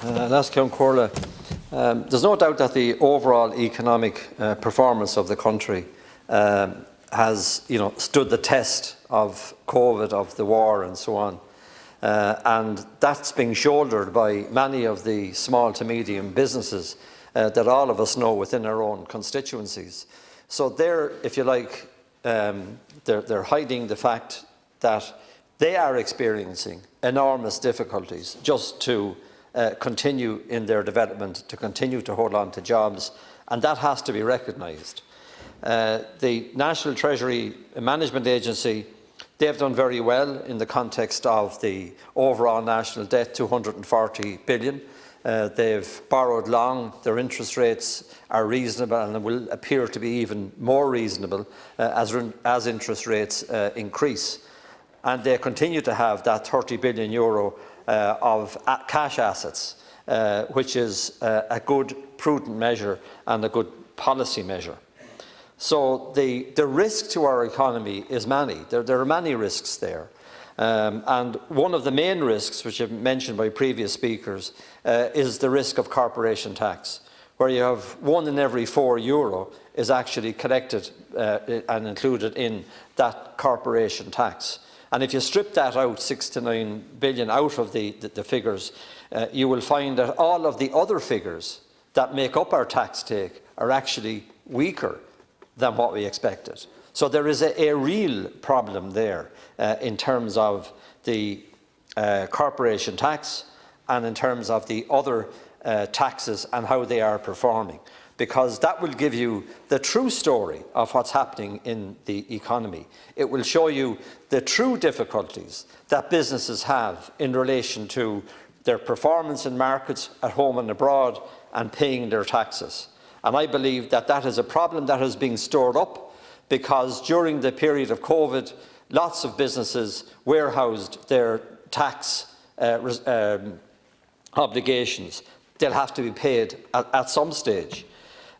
Last Count Corla. There's no doubt that the overall economic performance of the country has, stood the test of COVID, of the war, and so on. And that's being shouldered by many of the small to medium businesses that all of us know within our own constituencies. So they're, if you like, they're hiding the fact that they are experiencing enormous difficulties just to continue in their development, to continue to hold on to jobs, and that has to be recognised. The National Treasury Management Agency, they've done very well in the context of the overall national debt, 240 billion. They've borrowed long, their interest rates are reasonable and will appear to be even more reasonable as interest rates increase. And they continue to have that €30 billion of cash assets, which is a good, prudent measure and a good policy measure. So the risk to our economy is many. There are many risks there. And one of the main risks, which have been mentioned by previous speakers, is the risk of corporation tax, where you have €1 in every €4 is actually collected and included in that corporation tax. And if you strip that out, 6 to 9 billion out of the figures, you will find that all of the other figures that make up our tax take are actually weaker than what we expected. So there is a real problem there in terms of the corporation tax and in terms of the other taxes and how they are performing, because that will give you the true story of what's happening in the economy. It will show you the true difficulties that businesses have in relation to their performance in markets at home and abroad and paying their taxes. And I believe that that is a problem that has been stored up because during the period of COVID, lots of businesses warehoused their tax obligations. They'll have to be paid at some stage.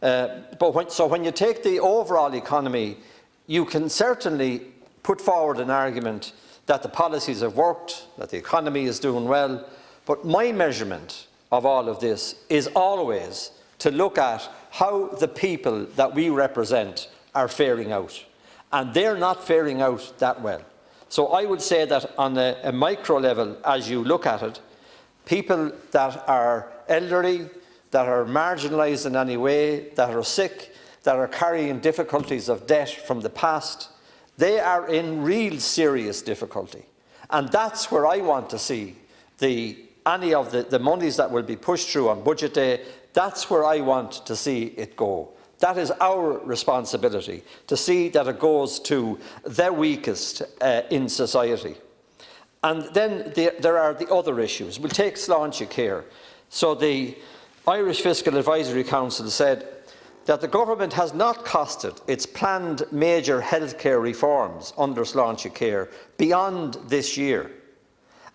So when you take the overall economy, you can certainly put forward an argument that the policies have worked, that the economy is doing well, but my measurement of all of this is always to look at how the people that we represent are faring out. And they're not faring out that well. So I would say that on a micro level, as you look at it, people that are elderly, that are marginalised in any way, that are sick, that are carrying difficulties of debt from the past, they are in real serious difficulty. And that's where I want to see any of the monies that will be pushed through on budget day. That's where I want to see it go. That is our responsibility, to see that it goes to the weakest in society. And then there are the other issues. We'll take Sláinte Care. So the Irish Fiscal Advisory Council said that the government has not costed its planned major healthcare reforms under Sláinte Care beyond this year.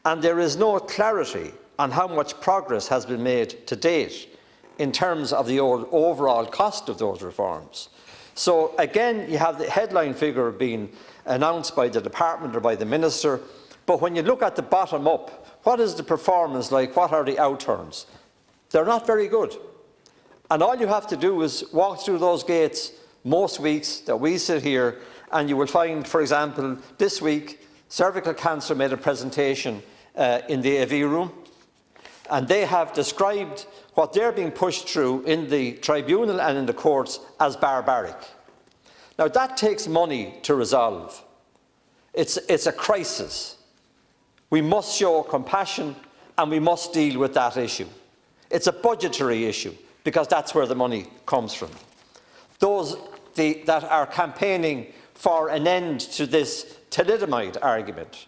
And there is no clarity on how much progress has been made to date in terms of the overall cost of those reforms. So again, you have the headline figure being announced by the department or by the minister, but when you look at the bottom up, what is the performance like? What are the outturns? They're not very good. And all you have to do is walk through those gates most weeks that we sit here, and you will find, for example, this week, cervical cancer made a presentation in the AV room, and they have described what they're being pushed through in the tribunal and in the courts as barbaric. Now that takes money to resolve. It's a crisis. We must show compassion and we must deal with that issue. It's a budgetary issue because that's where the money comes from. Those that are campaigning for an end to this thalidomide argument,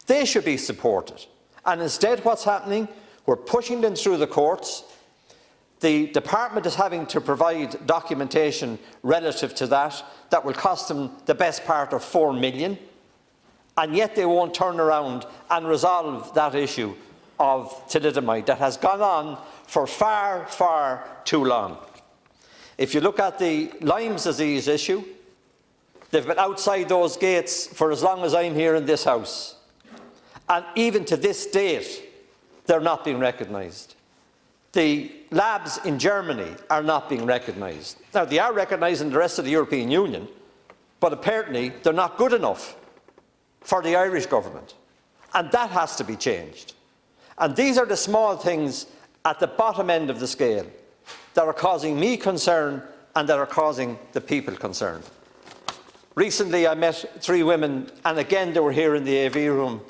they should be supported. And instead what's happening, we're pushing them through the courts. The department is having to provide documentation relative to that will cost them the best part of €4 million, and yet they won't turn around and resolve that issue of thalidomide that has gone on for far, far too long. If you look at the Lyme's disease issue, they've been outside those gates for as long as I'm here in this House. And even to this date, they're not being recognised. the labs in Germany are not being recognised. Now, they are recognised in the rest of the European Union, but apparently they're not good enough for the Irish government. And that has to be changed. And these are the small things at the bottom end of the scale that are causing me concern and that are causing the people concern. Recently I met 3 women, and again they were here in the AV room,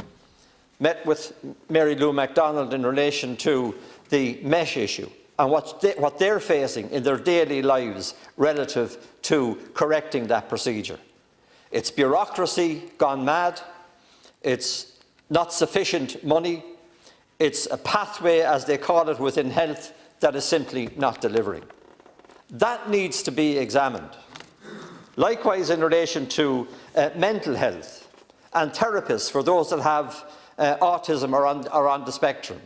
met with Mary Lou MacDonald in relation to the mesh issue and what they're facing in their daily lives relative to correcting that procedure. It's bureaucracy gone mad, it's not sufficient money, it's a pathway, as they call it, within health that is simply not delivering. That needs to be examined. Likewise, in relation to mental health and therapists for those that have autism or on the spectrum.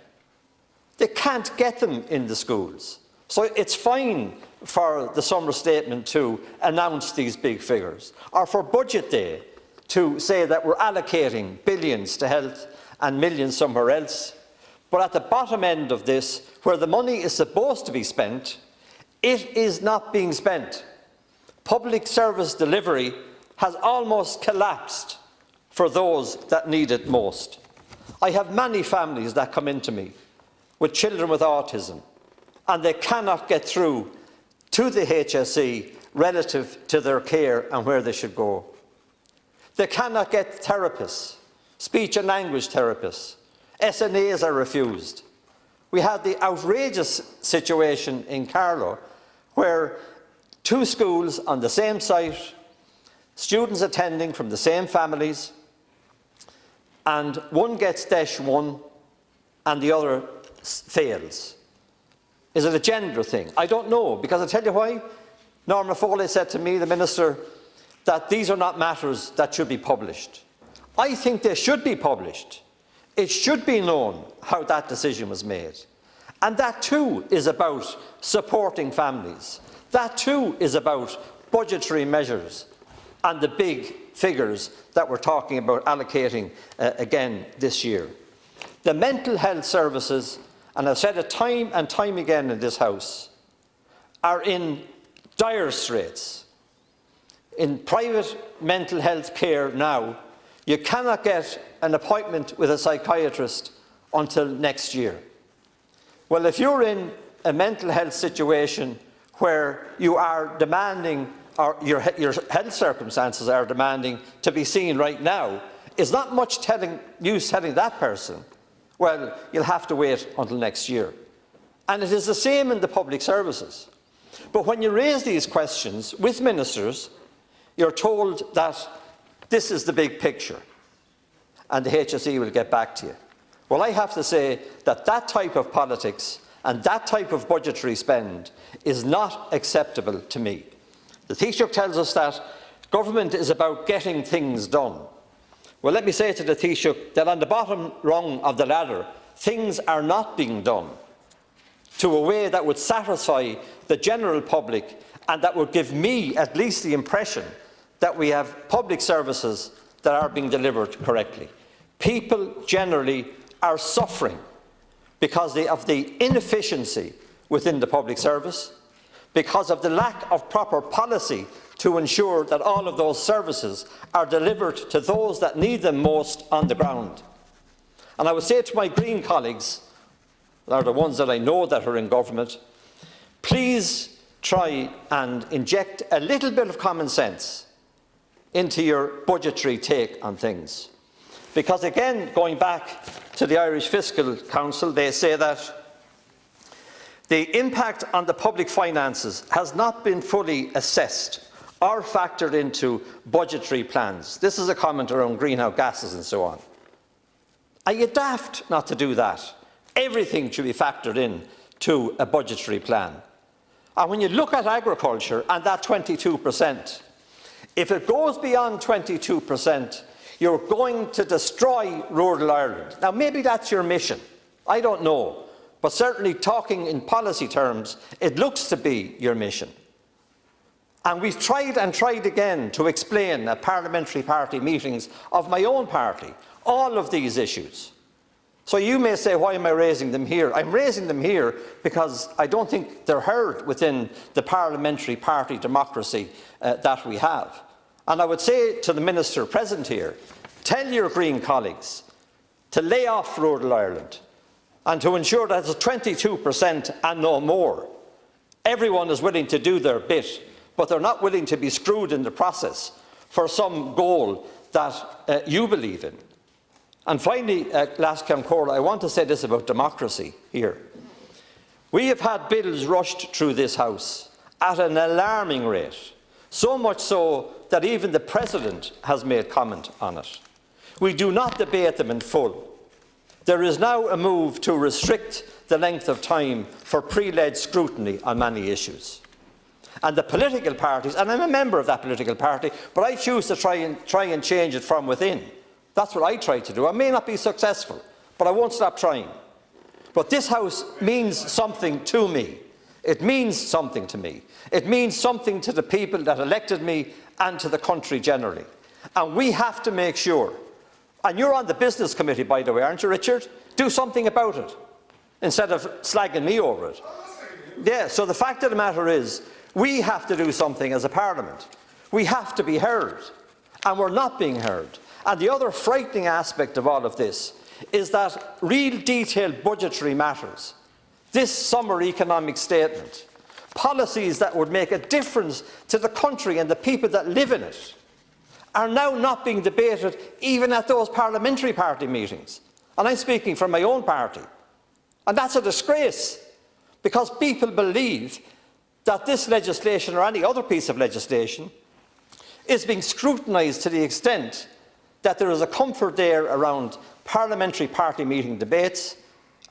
They can't get them in the schools. So it's fine for the summer statement to announce these big figures, or for budget day to say that we're allocating billions to health and millions somewhere else. But at the bottom end of this, where the money is supposed to be spent, it is not being spent. Public service delivery has almost collapsed for those that need it most. I have many families that come into me with children with autism, and they cannot get through to the HSE relative to their care and where they should go. They cannot get therapists, speech and language therapists. SNAs are refused. We had the outrageous situation in Carlow where 2 schools on the same site, students attending from the same families, and one gets DESH 1 and the other fails. Is it a gender thing? I don't know, because I'll tell you why. Norma Foley said to me, the Minister, that these are not matters that should be published. I think they should be published. It should be known how that decision was made. And that too is about supporting families. That too is about budgetary measures and the big figures that we're talking about allocating again this year. The mental health services, and I've said it time and time again in this House, are in dire straits. In private mental health care now, you cannot get an appointment with a psychiatrist until next year. Well, if you're in a mental health situation where you are demanding, or your health circumstances are demanding to be seen right now, is not much use telling that person, well, you'll have to wait until next year. And it is the same in the public services. But when you raise these questions with ministers, you're told that this is the big picture and the HSE will get back to you. Well, I have to say that that type of politics and that type of budgetary spend is not acceptable to me. The Taoiseach tells us that government is about getting things done. Well, let me say to the Taoiseach that on the bottom rung of the ladder, things are not being done to a way that would satisfy the general public and that would give me at least the impression that we have public services that are being delivered correctly. People generally are suffering because of the inefficiency within the public service, because of the lack of proper policy to ensure that all of those services are delivered to those that need them most on the ground. And I would say to my Green colleagues, that are the ones that I know that are in government, please try and inject a little bit of common sense into your budgetary take on things. Because again, going back to the Irish Fiscal Council, they say that the impact on the public finances has not been fully assessed or factored into budgetary plans. This is a comment around greenhouse gases and so on. Are you daft not to do that? Everything should be factored in to a budgetary plan. And when you look at agriculture and that 22%, if it goes beyond 22%, you're going to destroy rural Ireland. Now, maybe that's your mission. I don't know. But certainly talking in policy terms, it looks to be your mission. And we've tried and tried again to explain at parliamentary party meetings of my own party all of these issues. So you may say, why am I raising them here? I'm raising them here because I don't think they're heard within the parliamentary party democracy that we have. And I would say to the Minister present here, tell your Green colleagues to lay off rural Ireland and to ensure that it's 22% and no more. Everyone is willing to do their bit, but they're not willing to be screwed in the process for some goal that you believe in. And finally, Glasgow Cora, I want to say this about democracy here. We have had bills rushed through this House at an alarming rate, so much so that even the President has made comment on it. We do not debate them in full. There is now a move to restrict the length of time for pre-led scrutiny on many issues. And the political parties, and I'm a member of that political party, but I choose to try and change it from within. That's what I try to do. I may not be successful, but I won't stop trying. But this House means something to me. It means something to me. It means something to the people that elected me and to the country generally. And we have to make sure, and you're on the Business Committee, by the way, aren't you, Richard? Do something about it, instead of slagging me over it. Yeah, so the fact of the matter is, we have to do something as a Parliament. We have to be heard, and we're not being heard. And the other frightening aspect of all of this is that real detailed budgetary matters, this summer economic statement, policies that would make a difference to the country and the people that live in it, are now not being debated even at those parliamentary party meetings. And I'm speaking from my own party. And that's a disgrace, because people believe that this legislation or any other piece of legislation is being scrutinised to the extent that there is a comfort there around parliamentary party meeting debates,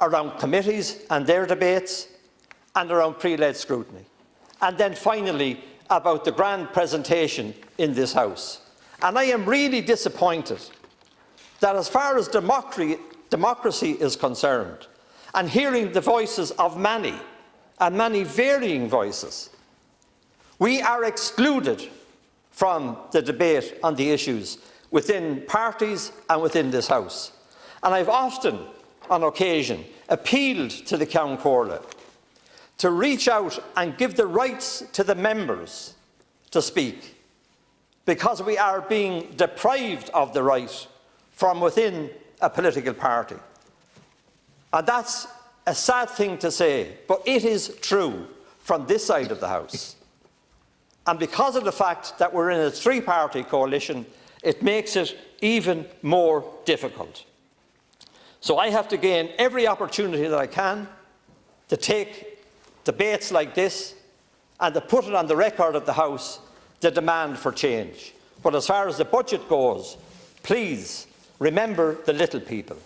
around committees and their debates, and around pre-led scrutiny. And then finally, about the grand presentation in this House. And I am really disappointed that as far as democracy is concerned, and hearing the voices of many, and many varying voices, we are excluded from the debate on the issues within parties and within this House. And I've often, on occasion, appealed to the Ceann Comhairle to reach out and give the rights to the members to speak, because we are being deprived of the right from within a political party. And that's a sad thing to say, but it is true from this side of the House. And because of the fact that we're in a three-party coalition, it makes it even more difficult. So I have to gain every opportunity that I can to take debates like this and to put it on the record of the House, the demand for change. But as far as the budget goes, please remember the little people.